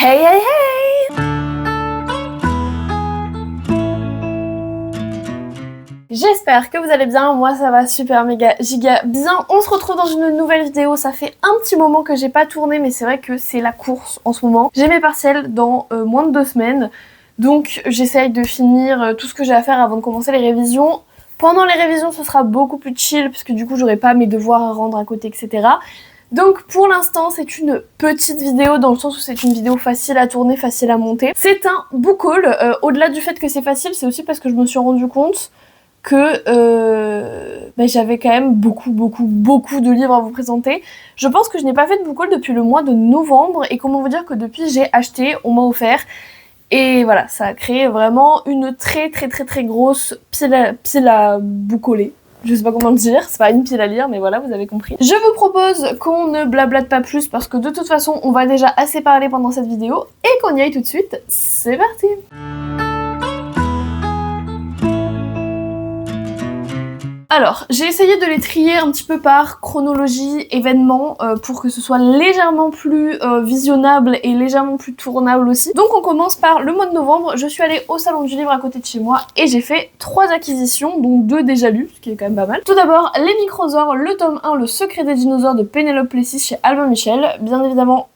Hey hey hey! J'espère que vous allez bien, moi ça va super méga giga bien. On se retrouve dans une nouvelle vidéo, ça fait un petit moment que j'ai pas tourné mais c'est vrai que c'est la course en ce moment. J'ai mes partiels dans moins de 2 semaines, donc j'essaye de finir tout ce que j'ai à faire avant de commencer les révisions. Pendant les révisions ce sera beaucoup plus chill puisque du coup j'aurai pas mes devoirs à rendre à côté etc. Donc pour l'instant c'est une petite vidéo dans le sens où c'est une vidéo facile à tourner, facile à monter. C'est un book haul, au-delà du fait que c'est facile, c'est aussi parce que je me suis rendu compte que j'avais quand même beaucoup de livres à vous présenter. Je pense que je n'ai pas fait de book haul depuis le mois de novembre et comment vous dire que depuis j'ai acheté, on m'a offert. Et voilà, ça a créé vraiment une très grosse pile à boucoler. Je sais pas comment le dire, c'est pas une pile à lire, mais voilà, vous avez compris. Je vous propose qu'on ne blablate pas plus parce que de toute façon, on va déjà assez parler pendant cette vidéo et qu'on y aille tout de suite. C'est parti! Alors, j'ai essayé de les trier un petit peu par chronologie, événements, pour que ce soit légèrement plus visionnable et légèrement plus tournable aussi. Donc on commence par le mois de novembre, je suis allée au salon du livre à côté de chez moi et j'ai fait 3 acquisitions, dont 2 déjà lues, ce qui est quand même pas mal. Tout d'abord, Les Microsaures, le tome 1, Le secret des dinosaures de Pénélope Plessis chez Albin Michel, bien évidemment,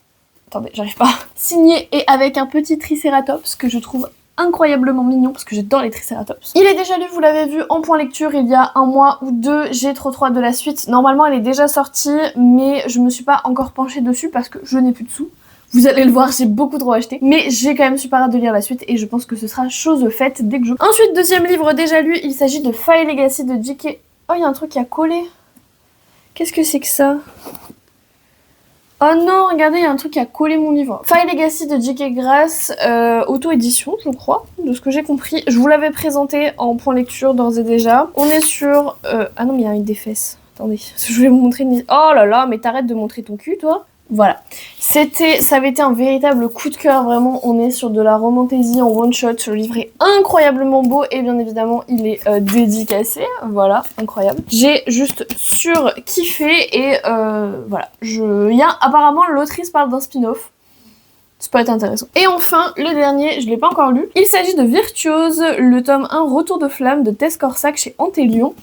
attendez, j'arrive pas, signé et avec un petit tricératops que je trouve incroyablement mignon parce que j'adore les tricératops. Il est déjà lu, vous l'avez vu en point lecture il y a un mois ou deux, j'ai trop hâte de la suite. Normalement elle est déjà sortie mais je me suis pas encore penchée dessus parce que je n'ai plus de sous. Vous allez le voir, j'ai beaucoup trop acheté. Mais j'ai quand même super hâte de lire la suite et je pense que ce sera chose faite dès que je... Ensuite, deuxième livre déjà lu, il s'agit de Fire Legacy de J.K. Oh, il y a un truc qui a collé. Qu'est-ce que c'est que ça ? Oh non, regardez, il y a un truc qui a collé mon livre. Fire Legacy de J.K. Grass, auto-édition, je crois, de ce que j'ai compris. Je vous l'avais présenté en point lecture d'ores et déjà. On est sur... Ah non, mais il y a des fesses. Attendez, je voulais vous montrer une... Oh là là, mais t'arrêtes de montrer ton cul, toi. Voilà. Ça avait été un véritable coup de cœur, vraiment. On est sur de la romantasy en one-shot. Le livre est incroyablement beau et bien évidemment, il est dédicacé. Voilà, incroyable. J'ai juste surkiffé et voilà. Apparemment, l'autrice parle d'un spin-off. Ça peut être intéressant. Et enfin, le dernier, je l'ai pas encore lu. Il s'agit de Virtuose, le tome 1, Retour de flamme de Tess Corsac chez Antélion.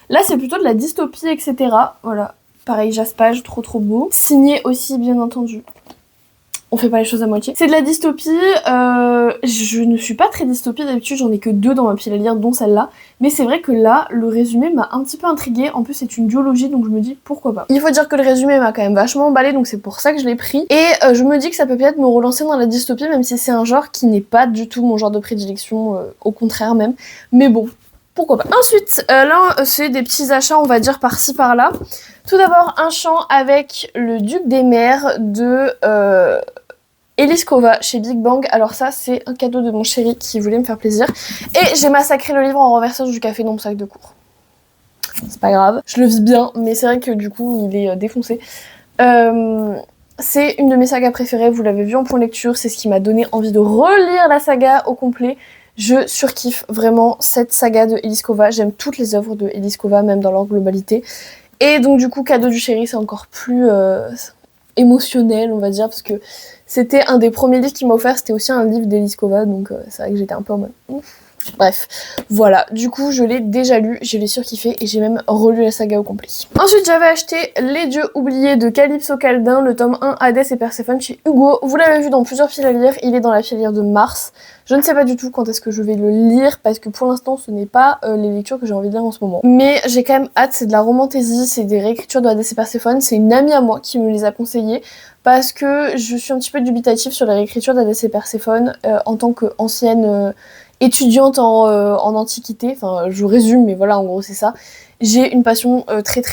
Là, c'est plutôt de la dystopie, etc. Voilà. Pareil, Jaspage, trop beau. Signé aussi, bien entendu. On fait pas les choses à moitié. C'est de la dystopie. Je ne suis pas très dystopie d'habitude, j'en ai que 2 dans ma pile à lire, dont celle-là. Mais c'est vrai que là, le résumé m'a un petit peu intriguée. En plus, c'est une duologie, donc je me dis pourquoi pas. Il faut dire que le résumé m'a quand même vachement emballé, donc c'est pour ça que je l'ai pris. Et je me dis que ça peut peut-être me relancer dans la dystopie, même si c'est un genre qui n'est pas du tout mon genre de prédilection, au contraire même. Mais bon, pourquoi pas. Ensuite, là, c'est des petits achats, on va dire, par-ci, par-là. Tout d'abord, un chant avec Le Duc des Mers de Elise Kova chez Big Bang. Alors ça, c'est un cadeau de mon chéri qui voulait me faire plaisir. Et j'ai massacré le livre en renversant du café dans mon sac de cours. C'est pas grave, je le vis bien, mais c'est vrai que du coup, il est défoncé. C'est une de mes sagas préférées, vous l'avez vu en point lecture, c'est ce qui m'a donné envie de relire la saga au complet. Je surkiffe vraiment cette saga de Elise Kova. J'aime toutes les œuvres de Elise Kova, même dans leur globalité. Et donc du coup, cadeau du chéri, c'est encore plus émotionnel, on va dire, parce que c'était un des premiers livres qu'il m'a offert, c'était aussi un livre d'Elise Kova, donc c'est vrai que j'étais un peu en mode... Bref, voilà, du coup je l'ai déjà lu, je l'ai surkiffé et j'ai même relu la saga au complet. Ensuite j'avais acheté Les Dieux oubliés de Calypso Caldin, le tome 1 Hadès et Perséphone chez Hugo. Vous l'avez vu dans plusieurs piles à lire, il est dans la pile à lire de mars. Je ne sais pas du tout quand est-ce que je vais le lire parce que pour l'instant ce n'est pas les lectures que j'ai envie de lire en ce moment. Mais j'ai quand même hâte, c'est de la romantasy, c'est des réécritures de Hadès et Perséphone, c'est une amie à moi qui me les a conseillées parce que je suis un petit peu dubitative sur les réécritures d'Hadès et Perséphone en tant qu'ancienne... étudiante en antiquité, enfin je résume mais voilà en gros c'est ça. J'ai une passion très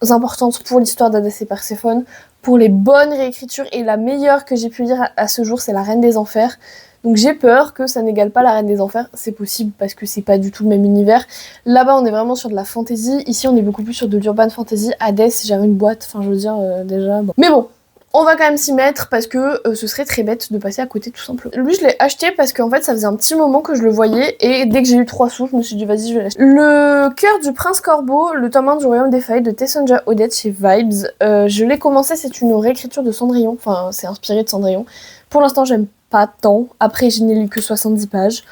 importante pour l'histoire d'Hadès et Perséphone, pour les bonnes réécritures et la meilleure que j'ai pu lire à ce jour c'est La Reine des Enfers. Donc j'ai peur que ça n'égale pas La Reine des Enfers, c'est possible parce que c'est pas du tout le même univers. Là-bas on est vraiment sur de la fantasy, ici on est beaucoup plus sur de l'urban fantasy. Hadès, j'avais une boîte, enfin je veux dire déjà bon. Mais bon, on va quand même s'y mettre parce que ce serait très bête de passer à côté tout simplement. Lui, je l'ai acheté parce qu'en fait, ça faisait un petit moment que je le voyais et dès que j'ai eu 3 sous, je me suis dit vas-y, je vais l'acheter. Le cœur du prince corbeau, le tome 1 du royaume des failles de Tessonja Odette chez Vibes. Je l'ai commencé, c'est une réécriture de Cendrillon, enfin c'est inspiré de Cendrillon. Pour l'instant, j'aime pas tant. Après, je n'ai lu que 70 pages.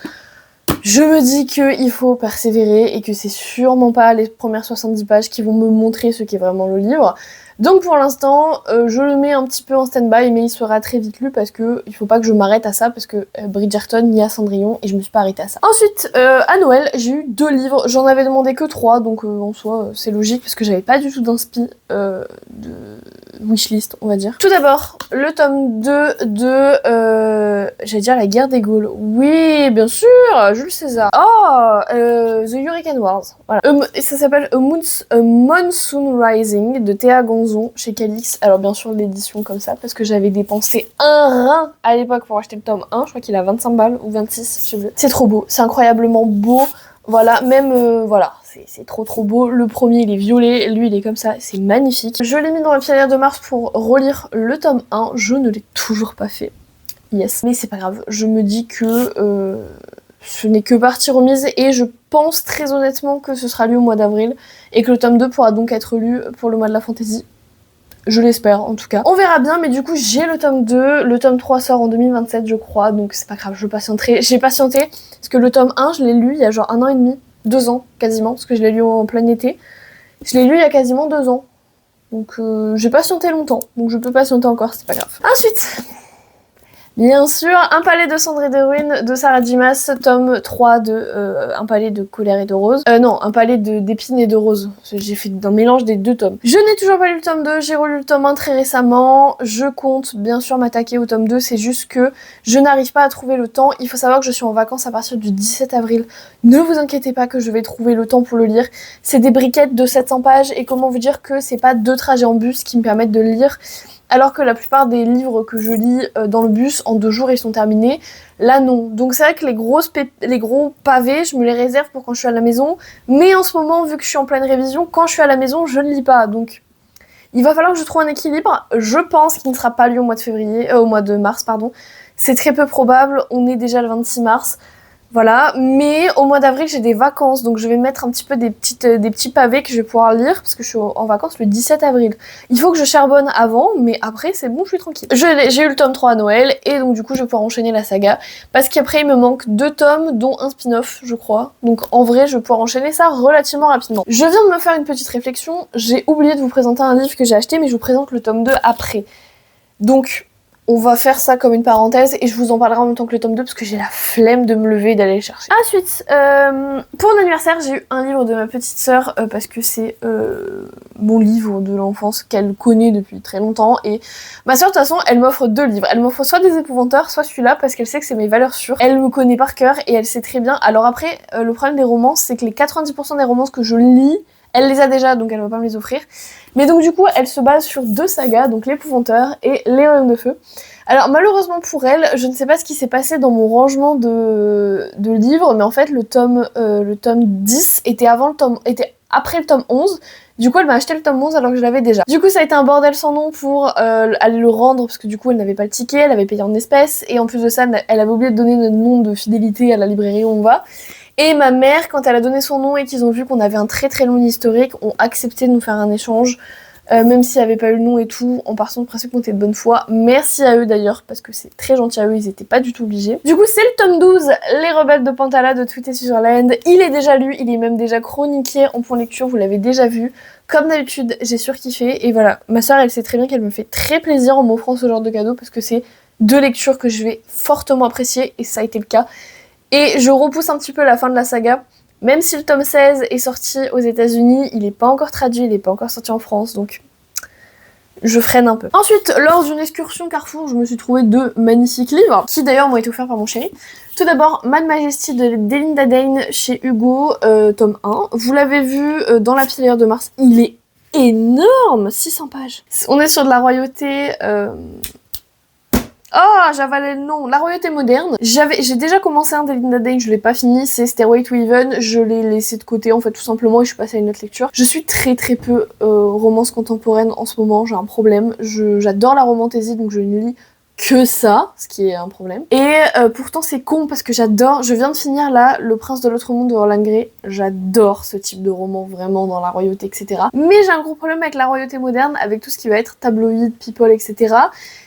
Je me dis qu'il faut persévérer et que c'est sûrement pas les premières 70 pages qui vont me montrer ce qu'est vraiment le livre. Donc pour l'instant, je le mets un petit peu en stand-by, mais il sera très vite lu parce que il faut pas que je m'arrête à ça parce que Bridgerton, il y a Cendrillon et je me suis pas arrêtée à ça. Ensuite, à Noël, j'ai eu 2 livres. J'en avais demandé que 3, donc en soi, c'est logique parce que j'avais pas du tout d'inspi de wishlist, on va dire. Tout d'abord, le tome 2 de, j'allais dire La guerre des Gaules. Oui, bien sûr, Jules César. Oh, The Hurricane Wars. Voilà. Et ça s'appelle A Monsoon Rising de Théa Gonzon chez Calix. Alors bien sûr l'édition comme ça parce que j'avais dépensé un rein à l'époque pour acheter le tome 1. Je crois qu'il a 25 balles ou 26, je sais plus. C'est trop beau, c'est incroyablement beau. Voilà, même voilà, c'est trop beau. Le premier il est violet, lui il est comme ça, c'est magnifique. Je l'ai mis dans la pilière de mars pour relire le tome 1. Je ne l'ai toujours pas fait. Yes. Mais c'est pas grave, je me dis que ce n'est que partie remise et je pense très honnêtement que ce sera lu au mois d'avril et que le tome 2 pourra donc être lu pour le mois de la fantasy. Je l'espère en tout cas. On verra bien, mais du coup j'ai le tome 2, le tome 3 sort en 2027 je crois, donc c'est pas grave, je patienterai. J'ai patienté parce que le tome 1 je l'ai lu il y a genre 1 an et demi, 2 ans quasiment, parce que je l'ai lu en plein été. Je l'ai lu il y a quasiment 2 ans. Donc j'ai patienté longtemps, donc je peux patienter encore, c'est pas grave. Ensuite, bien sûr, Un palais de cendres et de ruines de Sarah Dimas, tome 3 de Un palais de colère et de rose. Non, Un palais d'épines et de roses. J'ai fait un mélange des 2 tomes. Je n'ai toujours pas lu le tome 2, j'ai relu le tome 1 très récemment. Je compte bien sûr m'attaquer au tome 2, c'est juste que je n'arrive pas à trouver le temps. Il faut savoir que je suis en vacances à partir du 17 avril. Ne vous inquiétez pas que je vais trouver le temps pour le lire. C'est des briquettes de 700 pages et comment vous dire que c'est pas 2 trajets en bus qui me permettent de le lire. Alors que la plupart des livres que je lis dans le bus, en 2 jours, ils sont terminés. Là, non. Donc c'est vrai que les gros pavés, je me les réserve pour quand je suis à la maison. Mais en ce moment, vu que je suis en pleine révision, quand je suis à la maison, je ne lis pas. Donc il va falloir que je trouve un équilibre. Je pense qu'il ne sera pas lu au mois de mars, pardon. C'est très peu probable. On est déjà le 26 mars. Voilà, mais au mois d'avril j'ai des vacances, donc je vais mettre un petit peu des petits pavés que je vais pouvoir lire, parce que je suis en vacances le 17 avril. Il faut que je charbonne avant, mais après c'est bon, je suis tranquille. J'ai eu le tome 3 à Noël, et donc du coup je vais pouvoir enchaîner la saga, parce qu'après il me manque 2 tomes, dont un spin-off, je crois. Donc en vrai je vais pouvoir enchaîner ça relativement rapidement. Je viens de me faire une petite réflexion, j'ai oublié de vous présenter un livre que j'ai acheté, mais je vous présente le tome 2 après. Donc on va faire ça comme une parenthèse et je vous en parlerai en même temps que le tome 2 parce que j'ai la flemme de me lever et d'aller le chercher. Ensuite, pour l'anniversaire, j'ai eu un livre de ma petite sœur parce que c'est mon livre de l'enfance qu'elle connaît depuis très longtemps. Et ma sœur, de toute façon, elle m'offre 2 livres. Elle m'offre soit des épouvanteurs, soit celui-là parce qu'elle sait que c'est mes valeurs sûres. Elle me connaît par cœur et elle sait très bien. Alors après, le problème des romances, c'est que les 90% des romances que je lis, elle les a déjà, donc elle va pas me les offrir. Mais donc du coup, elle se base sur 2 sagas, donc l'épouvanteur et les royaumes de feu. Alors malheureusement pour elle, je ne sais pas ce qui s'est passé dans mon rangement de livres, mais en fait le tome 10 était après le tome 11. Du coup, elle m'a acheté le tome 11 alors que je l'avais déjà. Du coup, ça a été un bordel sans nom pour aller le rendre, parce que du coup, elle n'avait pas le ticket, elle avait payé en espèces, et en plus de ça, elle avait oublié de donner notre nom de fidélité à la librairie où on va. Et ma mère, quand elle a donné son nom et qu'ils ont vu qu'on avait un très très long historique, ont accepté de nous faire un échange, même s'il n'y avait pas eu le nom et tout, en partant du principe qu'on était de bonne foi. Merci à eux d'ailleurs, parce que c'est très gentil à eux, ils étaient pas du tout obligés. Du coup, c'est le tome 12, Les Rebelles de Pantala de Tweet et Sutherland. Il est déjà lu, il est même déjà chroniqué en point lecture, vous l'avez déjà vu. Comme d'habitude, j'ai surkiffé, et voilà. Ma soeur, elle sait très bien qu'elle me fait très plaisir en m'offrant ce genre de cadeau, parce que c'est 2 lectures que je vais fortement apprécier, et ça a été le cas. Et je repousse un petit peu la fin de la saga, même si le tome 16 est sorti aux États-Unis, il n'est pas encore traduit, il n'est pas encore sorti en France, donc je freine un peu. Ensuite, lors d'une excursion Carrefour, je me suis trouvé 2 magnifiques livres, qui d'ailleurs m'ont été offerts par mon chéri. Tout d'abord, Mad Majesty de Delinda Dane chez Hugo, tome 1. Vous l'avez vu dans la pilière de mars, il est énorme, 600 pages. On est sur de la royauté... Oh, j'avalais le nom. La royauté moderne. J'ai déjà commencé un Delinda Day, je l'ai pas fini, c'est Stairway to Heaven. Je l'ai laissé de côté en fait tout simplement et je suis passée à une autre lecture. Je suis très peu romance contemporaine en ce moment, j'ai un problème. J'adore la romantasy donc je ne lis que ça, ce qui est un problème. Et pourtant c'est con parce que j'adore, je viens de finir là Le Prince de l'autre monde de Orlan Grey, j'adore ce type de roman vraiment dans la royauté etc. Mais j'ai un gros problème avec la royauté moderne, avec tout ce qui va être tabloïd, people etc.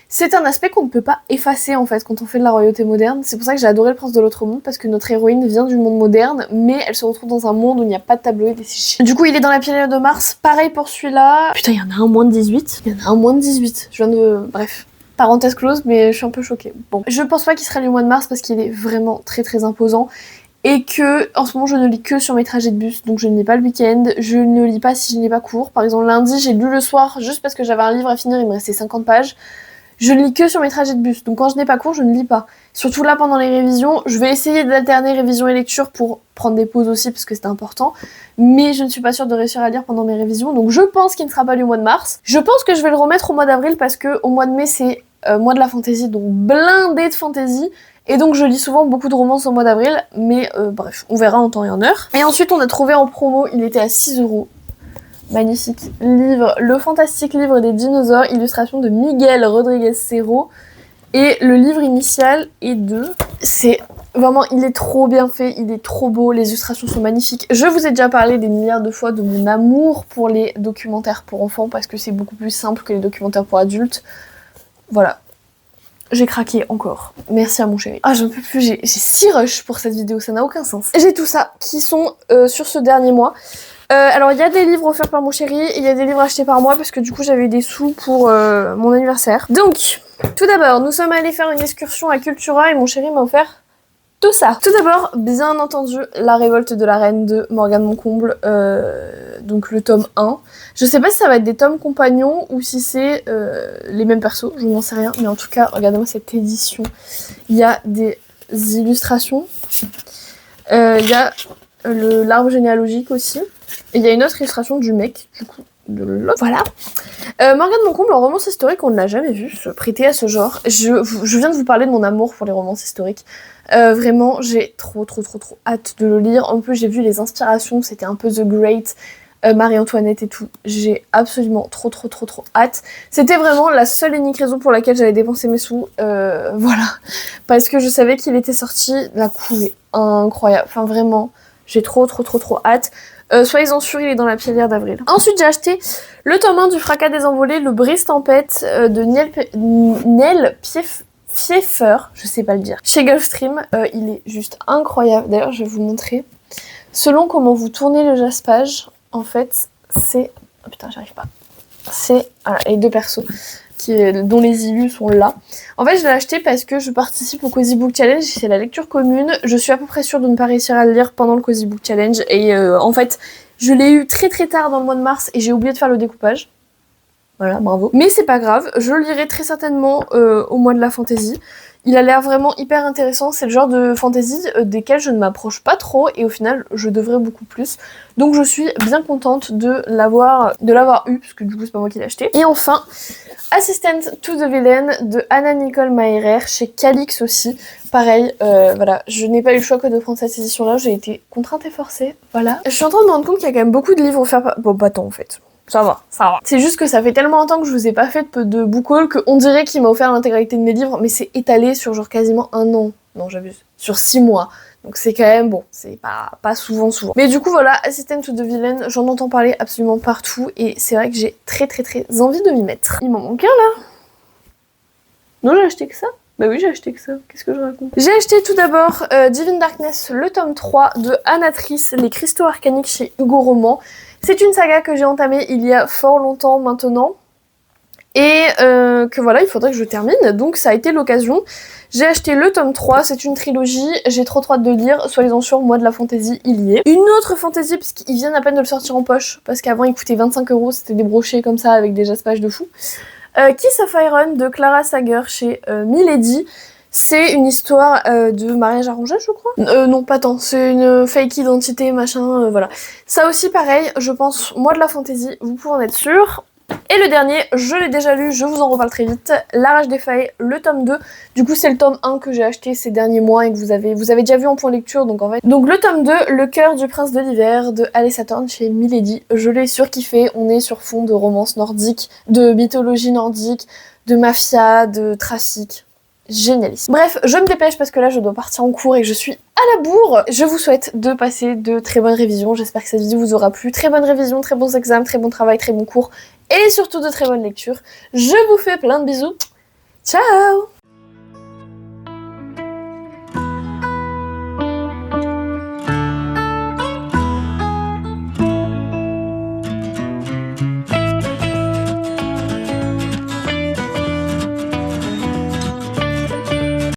C'est un aspect qu'on ne peut pas effacer en fait quand on fait de la royauté moderne. C'est pour ça que j'ai adoré Le Prince de l'autre monde parce que notre héroïne vient du monde moderne mais elle se retrouve dans un monde où il n'y a pas de tabloïd et c'est chiant. Du coup il est dans la période de mars, pareil pour celui-là. Putain il y en a un moins de 18. Il y en a un moins de 18. Je viens de... Bref. Parenthèse close, mais je suis un peu choquée. Bon, je pense pas qu'il sera lu au mois de mars parce qu'il est vraiment très imposant et que en ce moment je ne lis que sur mes trajets de bus, donc je ne lis pas le week-end, je ne lis pas si je n'ai pas cours. Par exemple lundi j'ai lu le soir juste parce que j'avais un livre à finir, il me restait 50 pages. Je ne lis que sur mes trajets de bus, donc quand je n'ai pas cours je ne lis pas. Surtout là pendant les révisions, je vais essayer d'alterner révision et lecture pour prendre des pauses aussi parce que c'est important. Mais je ne suis pas sûre de réussir à lire pendant mes révisions, donc je pense qu'il ne sera pas lu au mois de mars. Je pense que je vais le remettre au mois d'avril parce que au mois de mai c'est mois de la fantasy, donc blindé de fantasy. Et donc je lis souvent beaucoup de romances au mois d'avril, mais bref, on verra en temps et en heure. Et ensuite on a trouvé en promo, il était à 6€. Magnifique livre, le fantastique livre des dinosaures, illustration de Miguel Rodriguez Cerro. Et le livre initial est c'est vraiment, il est trop bien fait, il est trop beau, les illustrations sont magnifiques. Je vous ai déjà parlé des milliards de fois de mon amour pour les documentaires pour enfants parce que c'est beaucoup plus simple que les documentaires pour adultes. Voilà. J'ai craqué encore. Merci à mon chéri. Ah, j'en peux plus, j'ai 6 rushs pour cette vidéo, ça n'a aucun sens. J'ai tout ça qui sont sur ce dernier mois. Alors il y a des livres offerts par mon chéri et il y a des livres achetés par moi parce que du coup j'avais eu des sous pour mon anniversaire. Donc, tout d'abord, nous sommes allés faire une excursion à Cultura et mon chéri m'a offert tout ça. Tout d'abord, bien entendu, La Révolte de la Reine de Morgane Moncomble, donc le tome 1. Je sais pas si ça va être des tomes compagnons ou si c'est les mêmes persos, je n'en sais rien, mais en tout cas, regardez-moi cette édition. Il y a des illustrations, il y a l'arbre généalogique aussi, et il y a une autre illustration du mec, du coup, de l'autre. Voilà. Morgane Moncomble, en romance historique, on ne l'a jamais vu se prêter à ce genre. Je viens de vous parler de mon amour pour les romances historiques. Vraiment, j'ai trop hâte de le lire. En plus, j'ai vu les inspirations, c'était un peu The Great, Marie-Antoinette et tout. J'ai absolument trop hâte. C'était vraiment la seule et unique raison pour laquelle j'avais dépensé mes sous. Voilà. Parce que je savais qu'il était sorti. La couve est incroyable. Enfin, vraiment, j'ai trop hâte. Soyez-en sûrs, il est dans la pilière d'avril. Ensuite, j'ai acheté le tome 1 du Fracas des Envolées, le Brise-Tempête de Nell Pfeiffer, je sais pas le dire, chez Gulfstream. Il est juste incroyable. D'ailleurs, je vais vous montrer. Selon comment vous tournez le jaspage, en fait, c'est... Oh putain, j'arrive pas. C'est voilà, les deux persos dont les illus sont là. En fait, je l'ai acheté parce que je participe au Cozy Book Challenge, c'est la lecture commune. Je suis à peu près sûre de ne pas réussir à le lire pendant le Cozy Book Challenge. Et en fait, je l'ai eu très tard dans le mois de mars et j'ai oublié de faire le découpage. Voilà, bravo. Mais c'est pas grave, je le lirai très certainement au mois de la fantasy. Il a l'air vraiment hyper intéressant, c'est le genre de fantasy desquels je ne m'approche pas trop et au final je devrais beaucoup plus. Donc je suis bien contente de l'avoir eu, parce que du coup c'est pas moi qui l'ai acheté. Et enfin, Assistant to the Villain de Anna Nicole Mairer chez Calix aussi. Pareil, voilà, je n'ai pas eu le choix que de prendre cette édition-là, j'ai été contrainte et forcée, voilà. Je suis en train de me rendre compte qu'il y a quand même beaucoup de livres offerts par... Bon, pas tant en fait. Ça va. C'est juste que ça fait tellement longtemps que je vous ai pas fait de book haul qu'on dirait qu'il m'a offert l'intégralité de mes livres, mais c'est étalé sur genre quasiment 1 an. Non, j'abuse. Sur 6 mois. Donc c'est quand même bon, c'est pas souvent. Mais du coup voilà, Assistant to the Villain, j'en entends parler absolument partout et c'est vrai que j'ai très envie de m'y mettre. Il m'en manque un là. Non, j'ai acheté que ça. Bah oui, j'ai acheté que ça. Qu'est-ce que je raconte? J'ai acheté tout d'abord Divine Darkness, le tome 3 de Anatrice, les cristaux arcaniques chez Hugo Roman. C'est une saga que j'ai entamée il y a fort longtemps maintenant. Et que voilà, il faudrait que je termine. Donc ça a été l'occasion. J'ai acheté le tome 3, c'est une trilogie. J'ai trop hâte de lire. Soyez-en sûrs, moi de la fantasy, il y est. Une autre fantasy, parce qu'ils viennent à peine de le sortir en poche. Parce qu'avant, il coûtait 25 €. C'était des brochets comme ça, avec des jaspages de fou. Kiss of Iron de Clara Sager chez Milady. C'est une histoire de mariage arrangé, je crois. Non, pas tant. C'est une fake identité, machin, voilà. Ça aussi, pareil, je pense, moi de la fantasy, vous pouvez en être sûr. Et le dernier, je l'ai déjà lu, je vous en reparle très vite, La Rage des Failles, le tome 2. Du coup, c'est le tome 1 que j'ai acheté ces derniers mois et que vous avez déjà vu en point lecture, donc en fait. Donc le tome 2, Le cœur du prince de l'hiver, de Alessa Thorne chez Milady. Je l'ai surkiffé, on est sur fond de romance nordique, de mythologie nordique, de mafia, de trafic. Génialiste. Bref, je me dépêche parce que là je dois partir en cours et que je suis à la bourre. Je vous souhaite de passer de très bonnes révisions. J'espère que cette vidéo vous aura plu. Très bonnes révisions, très bons examens, très bon travail, très bons cours et surtout de très bonnes lectures. Je vous fais plein de bisous. Ciao!